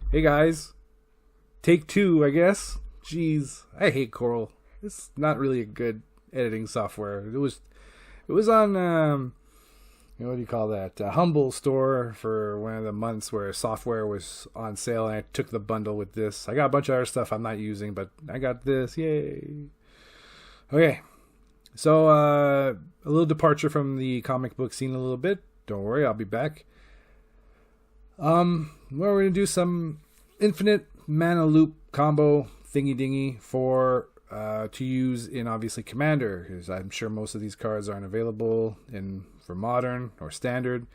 Hey guys, take two, I guess. Jeez, I hate Coral. It's not really a good editing software. It was on what do you call that? Humble store for one of the months where software was on sale, and I took the bundle with this. I got a bunch of other stuff I'm not using, but I got this. Yay! Okay, so a little departure from the comic book scene a little bit. Don't worry, I'll be back. Well, we're gonna do some infinite mana loop combo thingy dingy for to use in obviously Commander, because I'm sure most of these cards aren't available for Modern or Standard,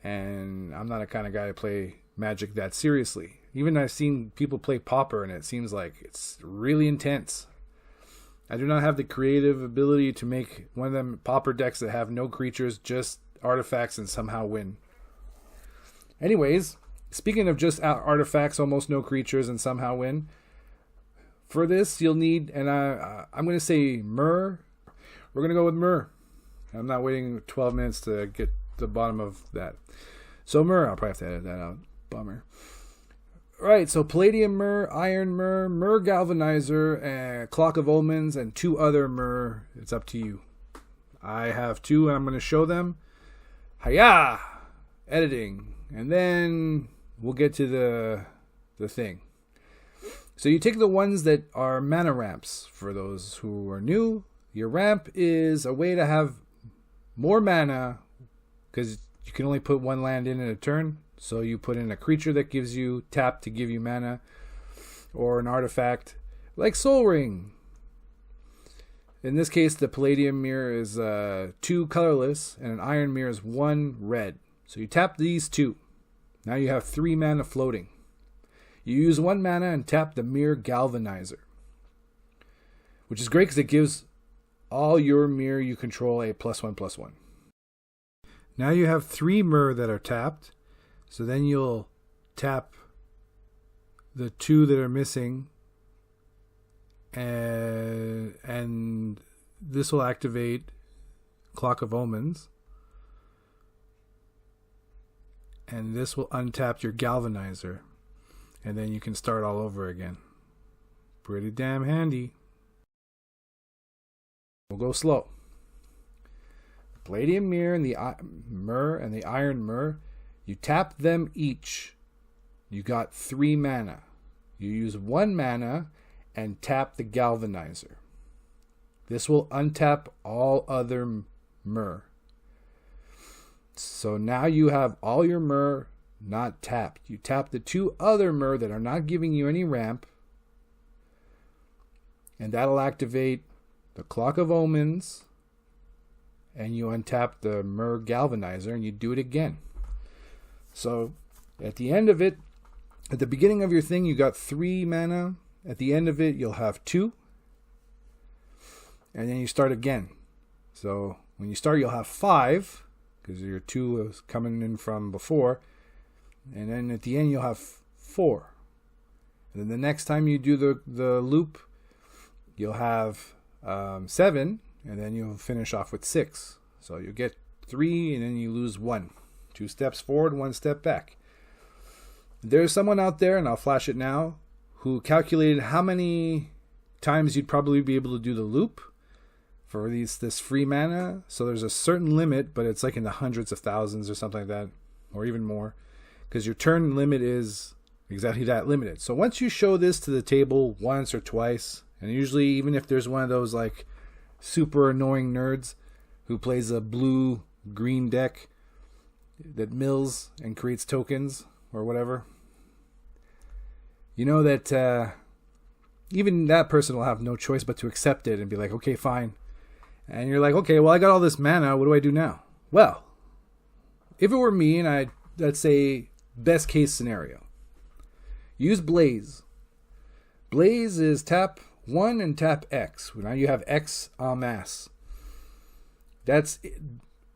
and I'm not a kind of guy to play Magic that seriously. Even I've seen people play Pauper, and it seems like it's really intense. I do not have the creative ability to make one of them Pauper decks that have no creatures, just artifacts, and somehow win. Anyways, speaking of just artifacts, almost no creatures, and somehow win, for this you'll need, and I'm going to say Myr. We're going to go with Myr. I'm not waiting 12 minutes to get to the bottom of that. So Myr, I'll probably have to edit that out. Bummer. Right, so Palladium Myr, Iron Myr, Myr Galvinizer, Clock of Omens, and two other Myr. It's up to you. I have two, and I'm going to show them. Hiya! Editing. And then we'll get to the thing. So you take the ones that are mana ramps. For those who are new, your ramp is a way to have more mana, because you can only put one land in a turn. So you put in a creature that gives you tap to give you mana, or an artifact like Soul Ring. In this case, the Palladium Myr is 2 colorless, and an Iron Myr is 1 red. So you tap these 2. Now you have 3 mana floating. You use 1 mana and tap the Myr Galvinizer, which is great because it gives all your Myr you control a +1/+1. Now you have 3 Myr that are tapped, so then you'll tap the 2 that are missing, and this will activate Clock of Omens. And this will untap your Galvinizer. And then you can start all over again. Pretty damn handy. We'll go slow. Palladium Myr and the Iron Myr, you tap them each. You got 3 mana. You use 1 mana and tap the Galvinizer. This will untap all other Myr. So now you have all your Myr not tapped. You tap the 2 other Myr that are not giving you any ramp, and that'll activate the Clock of Omens, and you untap the Myr Galvinizer, and you do it again. So at the end of it, at the beginning of your thing, you got 3 mana. At the end of it, you'll have 2, and then you start again. So when you start, you'll have 5, because your 2 is coming in from before. And then at the end, you'll have 4. And then the next time you do the loop, you'll have 7. And then you'll finish off with 6. So you get 3, and then you lose 1. 2 steps forward, 1 step back. There's someone out there, and I'll flash it now, who calculated how many times you'd probably be able to do the loop for this free mana. So there's a certain limit, but it's like in the hundreds of thousands or something like that, or even more, because your turn limit is exactly that, limited. So once you show this to the table once or twice, and usually even if there's one of those like super annoying nerds who plays a blue-green deck that mills and creates tokens or whatever, you know that even that person will have no choice but to accept it and be like, okay, fine. And you're like, okay, well, I got all this mana. What do I do now? Well, if it were me, and let's say best case scenario, use Blaze. Blaze is tap 1 and tap X. Now you have X en masse. That's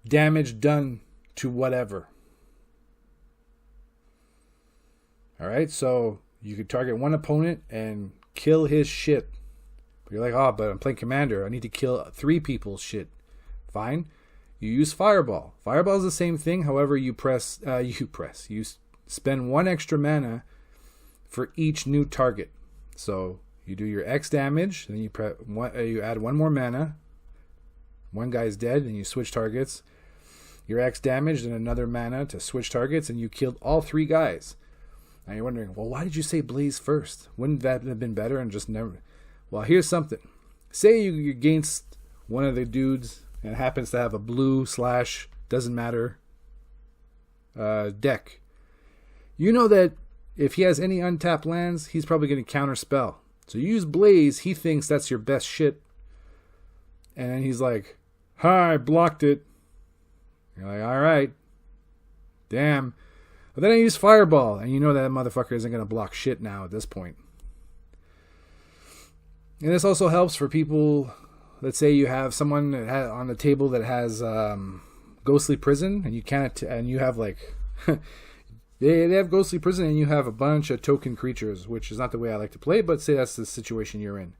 damage done to whatever. All right, so you could target one opponent and kill his shit. But you're like, oh, but I'm playing Commander. I need to kill 3 people's shit. Fine. You use Fireball. Fireball is the same thing. However, you spend 1 extra mana for each new target. So you do your X damage, then you add one more mana. One guy's dead, and you switch targets. Your X damage, then another mana to switch targets, and you killed all 3 guys. Now you're wondering, well, why did you say Blaze first? Wouldn't that have been better and just never... Well, here's something. Say you're against one of the dudes and happens to have a blue / doesn't matter deck. You know that if he has any untapped lands, he's probably going to counter spell. So you use Blaze, he thinks that's your best shit. And then he's like, hi, blocked it. You're like, alright. Damn. But then I use Fireball, and you know that motherfucker isn't going to block shit now at this point. And this also helps for people, let's say you have someone on the table that has Ghostly Prison, and you can't, and you have like, they have Ghostly Prison, and you have a bunch of token creatures, which is not the way I like to play, but say that's the situation you're in.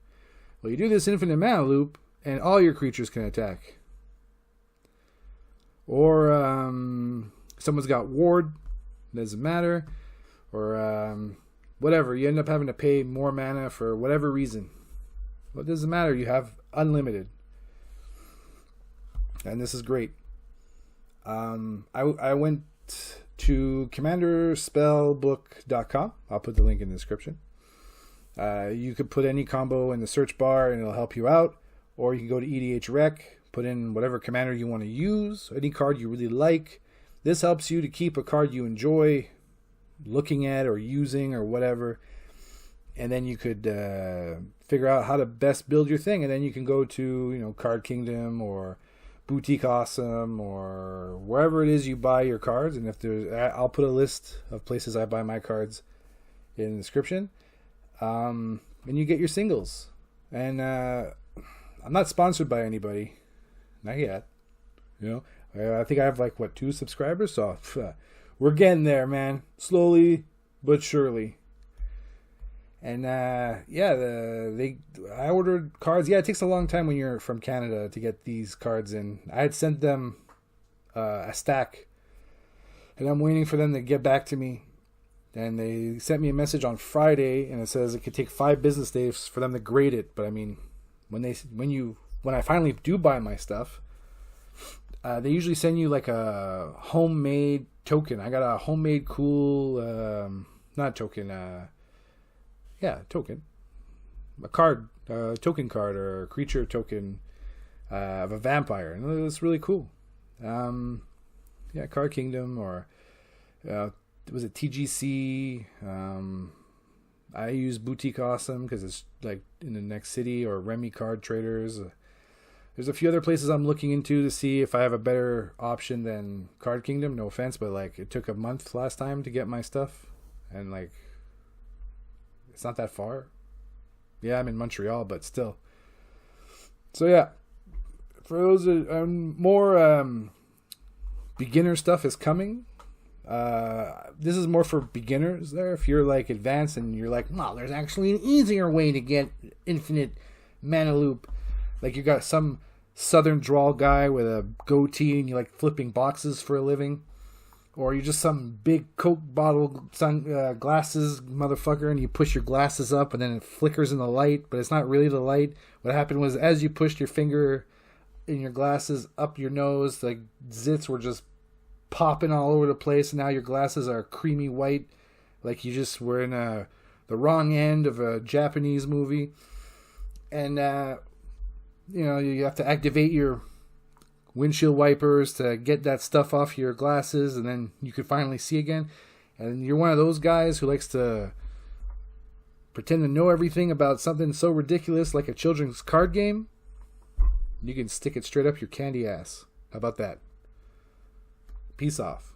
Well, you do this infinite mana loop, and all your creatures can attack. Or someone's got Ward, doesn't matter, or whatever. You end up having to pay more mana for whatever reason. Well, it doesn't matter. You have unlimited. And this is great. I went to commanderspellbook.com. I'll put the link in the description. You could put any combo in the search bar and it'll help you out. Or you can go to EDH Rec, put in whatever commander you want to use, any card you really like. This helps you to keep a card you enjoy looking at or using or whatever. And then you could figure out how to best build your thing. And then you can go to, Card Kingdom or Boutique Awesome or wherever it is you buy your cards. And if there's, I'll put a list of places I buy my cards in the description. And you get your singles. And I'm not sponsored by anybody. Not yet. I think I have 2 subscribers. So we're getting there, man. Slowly but surely. And I ordered cards. Yeah, it takes a long time when you're from Canada to get these cards in. I had sent them a stack, and I'm waiting for them to get back to me. And they sent me a message on Friday, and it says it could take 5 business days for them to grade it. But I mean, when I finally do buy my stuff, they usually send you a homemade token. I got a homemade cool, not token. Token. A card, token card or a creature token of a vampire. And it was really cool. Card Kingdom or was it TGC? I use Boutique Awesome because it's in the next city, or Remy Card Traders. There's a few other places I'm looking into to see if I have a better option than Card Kingdom. No offense, but it took a month last time to get my stuff. And it's not that far. Yeah, I'm in Montreal, but still. So yeah, for those more beginner stuff is coming. This is more for beginners there. If you're advanced and you're no, there's actually an easier way to get infinite mana loop. You got some southern drawl guy with a goatee and you like flipping boxes for a living. Or you're just some big Coke bottle glasses motherfucker and you push your glasses up and then it flickers in the light, but it's not really the light. What happened was as you pushed your finger in your glasses up your nose, zits were just popping all over the place, and now your glasses are creamy white, like you just were in the wrong end of a Japanese movie. And you have to activate your windshield wipers to get that stuff off your glasses, and then you can finally see again. And you're one of those guys who likes to pretend to know everything about something so ridiculous like a children's card game. You can stick it straight up your candy ass. How about that? Peace off.